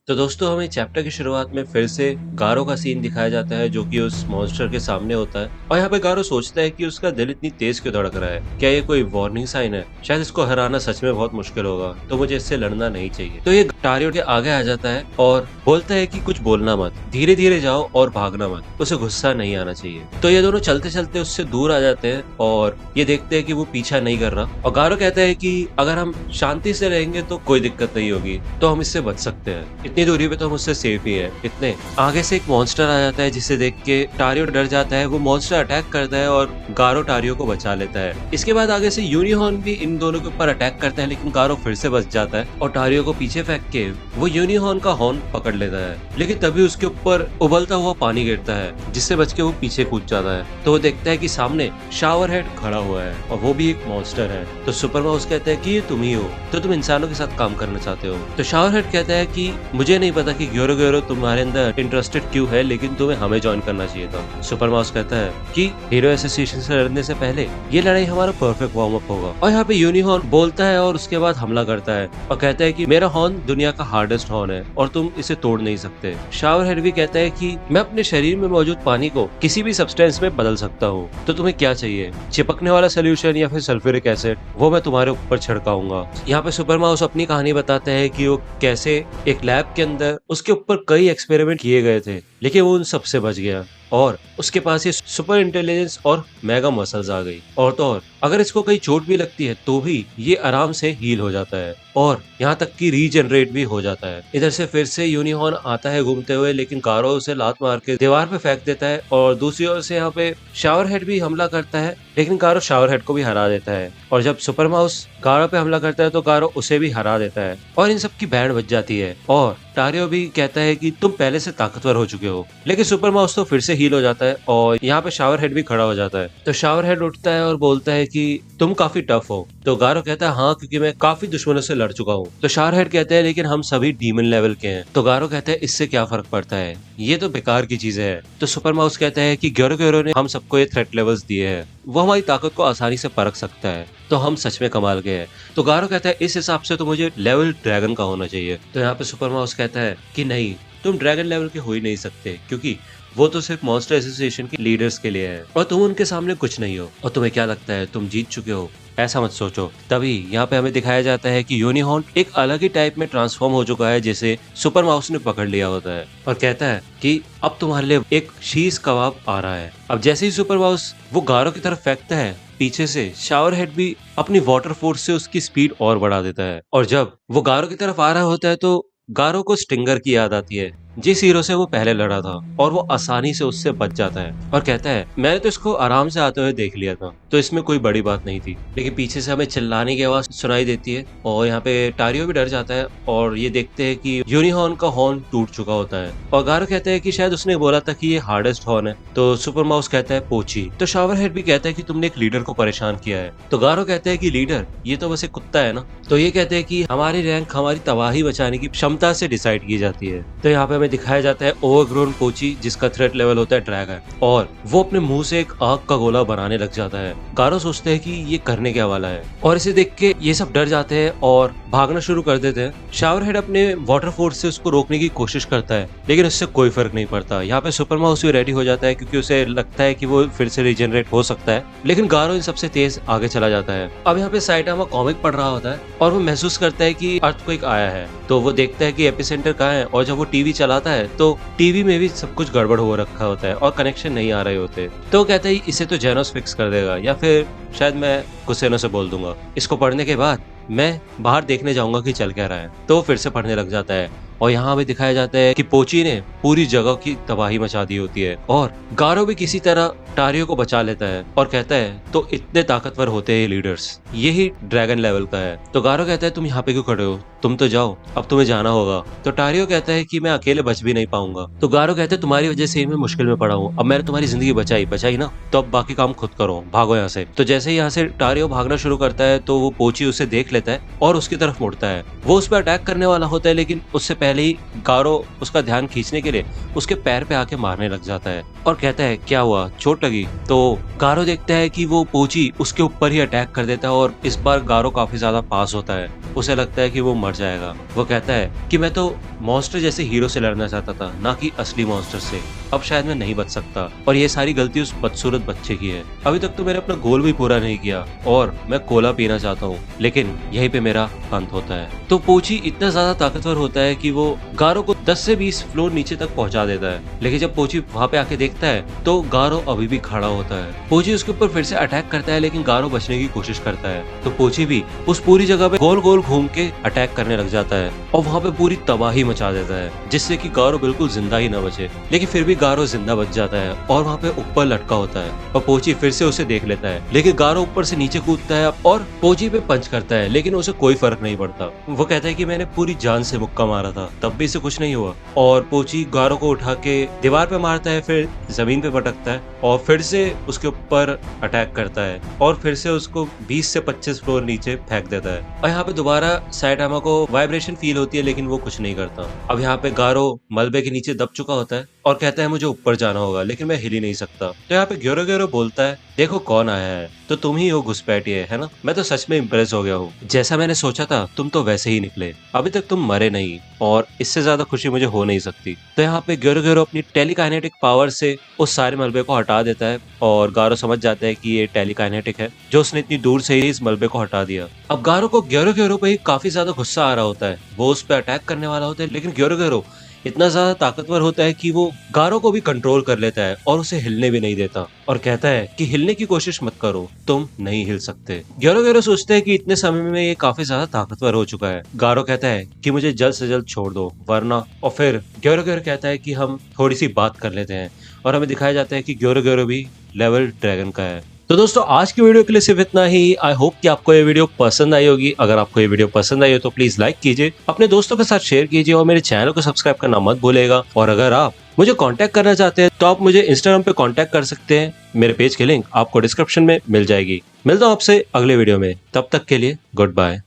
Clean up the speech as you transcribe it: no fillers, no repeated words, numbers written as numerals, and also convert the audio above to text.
तो दोस्तों हमें चैप्टर की शुरुआत में फिर से गारो का सीन दिखाया जाता है जो कि उस मॉन्स्टर के सामने होता है और यहाँ पे गारो सोचता है कि उसका दिल इतनी तेज क्यों धड़क रहा है। क्या ये कोई वार्निंग साइन है? शायद इसको हराना सच में बहुत मुश्किल होगा, तो मुझे इससे लड़ना नहीं चाहिए। तो ये टारियो के आगे आ जाता है और बोलता है कि कुछ बोलना मत, धीरे धीरे जाओ और भागना मत, उसे गुस्सा नहीं आना चाहिए। तो ये दोनों चलते चलते उससे दूर आ जाते हैं और ये देखते हैं कि वो पीछा नहीं कर रहा। और गारो कहता है कि अगर हम शांति से रहेंगे तो कोई दिक्कत नहीं होगी, तो हम इससे बच सकते हैं। इतनी दूरी पे तो हम उससे सेफ ही है। इतने आगे से एक मॉन्स्टर आ जाता है जिसे देख के टारियो डर जाता है। वो मॉन्स्टर अटैक करता है और गारो टारियो को बचा लेता है। इसके बाद आगे से यूनिहॉर्न भी इन दोनों के ऊपर अटैक करता है, लेकिन गारो फिर से बच जाता है और टारियो को पीछे फेंक के वो यूनिहॉर्न का हॉर्न पकड़ लेता है। लेकिन तभी उसके ऊपर उबलता हुआ पानी गिरता है जिससे बच के वो पीछे कूद जाता है। तो वो देखता है कि सामने शावर हेड खड़ा हुआ है और वो भी एक मॉन्स्टर है। तो सुपर माउस कहता है कि ये तुम ही हो, तो तुम इंसानों के साथ काम करना चाहते हो। तो शावर हेड कहता है कि मुझे नहीं पता कि ग्योरो ग्योरो तुम्हारे अंदर इंटरेस्टेड क्यों है, लेकिन तुम्हें हमें ज्वाइन करना चाहिए था। सुपर माउस कहता है कि हीरो एसोसिएशन से लड़ने से पहले ये लड़ाई हमारा परफेक्ट वार्म अप होगा। और यहाँ पे यूनिहॉर्न बोलता है और उसके बाद हमला करता है और कहता है कि मेरा हॉर्न दुनिया का हार्डेस्ट हॉर्न है और तुम इसे तोड़ नहीं सकते। शावर हेड भी कहता है कि मैं अपने शरीर में मौजूद पानी को किसी भी सब्सटेंस में बदल सकता हूँ, तो तुम्हें क्या चाहिए, चिपकने वाला सोल्यूशन या फिर सल्फ्यूरिक एसिड, वो मैं तुम्हारे ऊपर छिड़काऊंगा। यहाँ पे सुपर माउस अपनी कहानी बताते हैं कि वो कैसे एक लैब के अंदर उसके ऊपर कई एक्सपेरिमेंट किए गए थे, लेकिन वो उन सबसे बच गया और उसके पास ये सुपर इंटेलिजेंस और मेगा मसल्स आ गई। और तो और अगर इसको कहीं चोट भी लगती है तो भी ये आराम से हील हो जाता है और यहाँ तक कि रीजनरेट भी हो जाता है। इधर से फिर से यूनिहॉर्न आता है घूमते हुए, लेकिन गारो उसे लात मार के दीवार पे फेंक देता है। और दूसरी ओर से यहाँ पे शावर हेड भी हमला करता है, लेकिन गारो शावर हेड को भी हरा देता है। और जब सुपर माउस गारो पे हमला करता है तो गारो उसे भी हरा देता है और इन सब की बैंड बज जाती है। और टारियो भी कहता है कि तुम पहले से ताकतवर हो चुके हो, लेकिन सुपर माउस तो फिर से हील हो जाता है और यहाँ पे शावर हेड भी खड़ा हो जाता है। तो शावर हेड उठता है और बोलता है कि तुम काफी टफ हो। तो गारो कहता है हाँ, क्योंकि मैं काफी दुश्मनों से लड़ चुका हूँ। तो शावर हेड कहते हैं लेकिन हम सभी डीमन लेवल के हैं। तो गारो कहते हैं इससे क्या फर्क पड़ता है, ये तो बेकार की चीजें हैं। तो सुपर माउस कहता है कि ग्योरो ग्योरो ने हम सबको ये थ्रेट लेवल्स दिए हैं, वो हमारी ताकत को आसानी से परख सकता है, तो हम सच में कमाल के हैं। तो गारो कहता है इस हिसाब से तो मुझे लेवल ड्रैगन का होना चाहिए। तो यहाँ पे सुपर माउस कहता है कि नहीं, तुम ड्रैगन लेवल के हो ही नहीं सकते, क्योंकि वो तो सिर्फ मॉन्स्टर एसोसिएशन के लीडर्स के लिए है और तुम उनके सामने कुछ नहीं हो। और तुम्हें क्या लगता है तुम जीत चुके हो? ऐसा मत सोचो। तभी यहाँ पे हमें दिखाया जाता है कि यूनिहॉर्न एक अलग ही टाइप में ट्रांसफॉर्म हो चुका है, जिसे सुपर माउस ने पकड़ लिया होता है और कहता है कि अब तुम्हारे लिए एक शीश कबाब आ रहा है। अब जैसे ही सुपर माउस वो गारो की तरफ फेंकता है, पीछे से शावर हेड भी अपनी वाटर फोर्स से उसकी स्पीड और बढ़ा देता है। और जब वो गारो की तरफ आ रहा होता है तो गारो को स्टिंगर की याद आती है, जिस हीरो से वो पहले लड़ा था, और वो आसानी से उससे बच जाता है और कहता है मैंने तो इसको आराम से आते हुए देख लिया था, तो इसमें कोई बड़ी बात नहीं थी। लेकिन पीछे से हमें चिल्लाने की आवाज सुनाई देती है और यहाँ पे टारियो भी डर जाता है और ये देखते हैं कि यूनिहॉर्न का हॉर्न टूट चुका होता है। और गारो कहता है कि शायद उसने बोला था कि ये हार्डेस्ट हॉर्न है। तो सुपर माउस कहता है पोची। तो शावर हेड भी कहता है कि तुमने एक लीडर को परेशान किया है। तो गारो कहता है कि लीडर, ये तो बस एक कुत्ता है ना। तो ये कहते हैं कि हमारी रैंक हमारी तबाही बचाने की क्षमता से डिसाइड की जाती है। तो यहाँ पे हमें दिखाया जाता है ओवरग्रोन पोची, जिसका थ्रेट लेवल होता है ड्रैगन, और वो अपने मुंह से एक आग का गोला बनाने लग जाता है। गारो सोचते हैं कि ये करने क्या वाला है और इसे देख के ये सब डर जाते हैं और भागना शुरू कर देते हैं। शावर हेड अपने वाटर फोर्स से उसको रोकने की कोशिश करता है, लेकिन उससे कोई फर्क नहीं पड़ता। यहाँ पे सुपर माउस भी रेडी हो जाता है क्योंकि उसे लगता है कि वो फिर से रीजनरेट हो सकता है, लेकिन गारो इन सबसे तेज आगे चला जाता है। अब यहाँ पे साइटामा कॉमिक पढ़ रहा होता है और वो महसूस करता है कि अर्थक्वेक आया है। तो वो देखता है कि एपिसेंटर कहाँ है और जब वो टीवी चलाता है तो टीवी में भी सब कुछ गड़बड़ हो रखा होता है और कनेक्शन नहीं आ रहे होते। तो कहता है इसे तो जेनोस फिक्स कर देगा, या फिर शायद मैं कुसेनो से बोल दूंगा। इसको पढ़ने के बाद मैं बाहर देखने जाऊंगा कि चल क्या रहा है। तो फिर से पढ़ने लग जाता है और यहाँ हमें दिखाया जाता है कि पोची ने पूरी जगह की तबाही मचा दी होती है और गारो भी किसी तरह टारियो को बचा लेता है और कहता है तो इतने ताकतवर होते हैं लीडर्स, यही ड्रैगन लेवल का है। तो गारो कहता है तुम यहाँ पे क्यों खड़े हो, तुम तो जाओ, अब तुम्हें जाना होगा। तो टारियो कहता है कि मैं अकेले बच भी नहीं पाऊंगा। तो गारो कहता है तुम्हारी वजह से ही मैं मुश्किल में पड़ा हूँ, अब मैंने तुम्हारी जिंदगी बचाई ना, तो अब बाकी काम खुद करो, भागो यहाँ से। तो जैसे ही यहाँ से टारियो भागना शुरू करता है तो वो पोची उसे देख लेता है और उसकी तरफ मुड़ता है। वो उस पर अटैक करने वाला होता है, लेकिन उससे पहले ही गारो उसका ध्यान खींचने के लिए उसके पैर पे आके मारने लग जाता है और कहता है क्या हुआ, चोट लगी? तो गारो देखता है कि वो पोची उसके ऊपर ही अटैक कर देता है और इस बार गारो काफी ज्यादा पास होता है। उसे लगता है कि वो मर जाएगा। वो कहता है कि मैं तो मॉन्स्टर जैसे हीरो से लड़ना चाहता था, ना कि असली मॉन्स्टर से। अब शायद मैं नहीं बच सकता और ये सारी गलती उस बदसूरत बच्चे की है। अभी तक तो मैंने अपना गोल भी पूरा नहीं किया और मैं कोला पीना चाहता हूँ, लेकिन यहीं पे मेरा अंत होता है। तो पोची इतना ज्यादा ताकतवर होता है कि वो गारो को 10 से 20 फ्लोर नीचे तक पहुंचा देता है। लेकिन जब पोची वहां पे आके देखता है तो गारो अभी भी खड़ा होता है। पोची उसके ऊपर फिर से अटैक करता है, लेकिन गारो बचने की कोशिश करता है। तो पोची भी उस पूरी जगह पे गोल गोल घूम के अटैक करने लग जाता है और वहां पे पूरी तबाही मचा देता है, जिससे कि गारो बिल्कुल जिंदा ही न बचे। लेकिन फिर भी गारो जिंदा बच जाता है और वहां पे ऊपर लटका होता है और पोची फिर से उसे देख लेता है। लेकिन गारो ऊपर से नीचे कूदता है और पोची पे पंच करता है, लेकिन उसे कोई फर्क नहीं पड़ता। वो कहता है कि मैंने पूरी जान से मुक्का मारा था, तब भी इसे कुछ नहीं हुआ। और पोची गारो को उठा के दीवार पे मारता है, फिर जमीन पे पटकता है और फिर से उसके ऊपर अटैक करता है और फिर से उसको 20 से 25 फ्लोर नीचे फेंक देता है। और यहाँ पे दोबारा साइटामा को वाइब्रेशन फील होती है, लेकिन वो कुछ नहीं करता। अब यहाँ पे गारो मलबे के नीचे दब चुका होता है और कहता है मुझे ऊपर जाना होगा, लेकिन मैं हिल ही नहीं सकता। तो यहाँ पे ग्योरो ग्योरो बोलता है देखो कौन आया है, तो तुम ही हो घुसपैठिए, है ना? मैं तो सच में इम्प्रेस हो गया हूँ। जैसा मैंने सोचा था तुम तो वैसे ही निकले। अभी तक तुम मरे नहीं और इससे ज्यादा खुशी मुझे हो नहीं सकती। तो यहाँ पे ग्योरो ग्योरो अपनी टेलीकाइनेटिक पावर से उस सारे मलबे को हटा देता है और गारो समझ जाता है कि ये टेलीकाइनेटिक है, जो उसने इतनी दूर से ही इस मलबे को हटा दिया। अब गारो को ग्योरो ग्योरो पे ही काफी ज्यादा गुस्सा आ रहा होता है। वो उस पर अटैक करने वाला होता है, लेकिन ग्योरो ग्योरो इतना ज्यादा ताकतवर होता है कि वो गारो को भी कंट्रोल कर लेता है और उसे हिलने भी नहीं देता और कहता है कि हिलने की कोशिश मत करो, तुम नहीं हिल सकते। ग्योरो ग्योरो सोचते हैं कि इतने समय में ये काफी ज्यादा ताकतवर हो चुका है। गारो कहता है कि मुझे जल्द से जल्द छोड़ दो वरना। और फिर ग्योरो ग्योरो कहता है कि हम थोड़ी सी बात कर लेते हैं और हमें दिखाया जाता है कि ग्योरो ग्योरो भी लेवल ड्रैगन का है। तो दोस्तों आज की वीडियो के लिए सिर्फ इतना ही। आई होप कि आपको ये वीडियो पसंद आई होगी। अगर आपको ये वीडियो पसंद आई हो तो प्लीज लाइक कीजिए, अपने दोस्तों के साथ शेयर कीजिए और मेरे चैनल को सब्सक्राइब करना मत भूलेगा। और अगर आप मुझे कांटेक्ट करना चाहते हैं तो आप मुझे इंस्टाग्राम पे कांटेक्ट कर सकते हैं। मेरे पेज की लिंक आपको डिस्क्रिप्शन में मिल जाएगी। मिलता हूँ आपसे अगले वीडियो में, तब तक के लिए गुड बाय।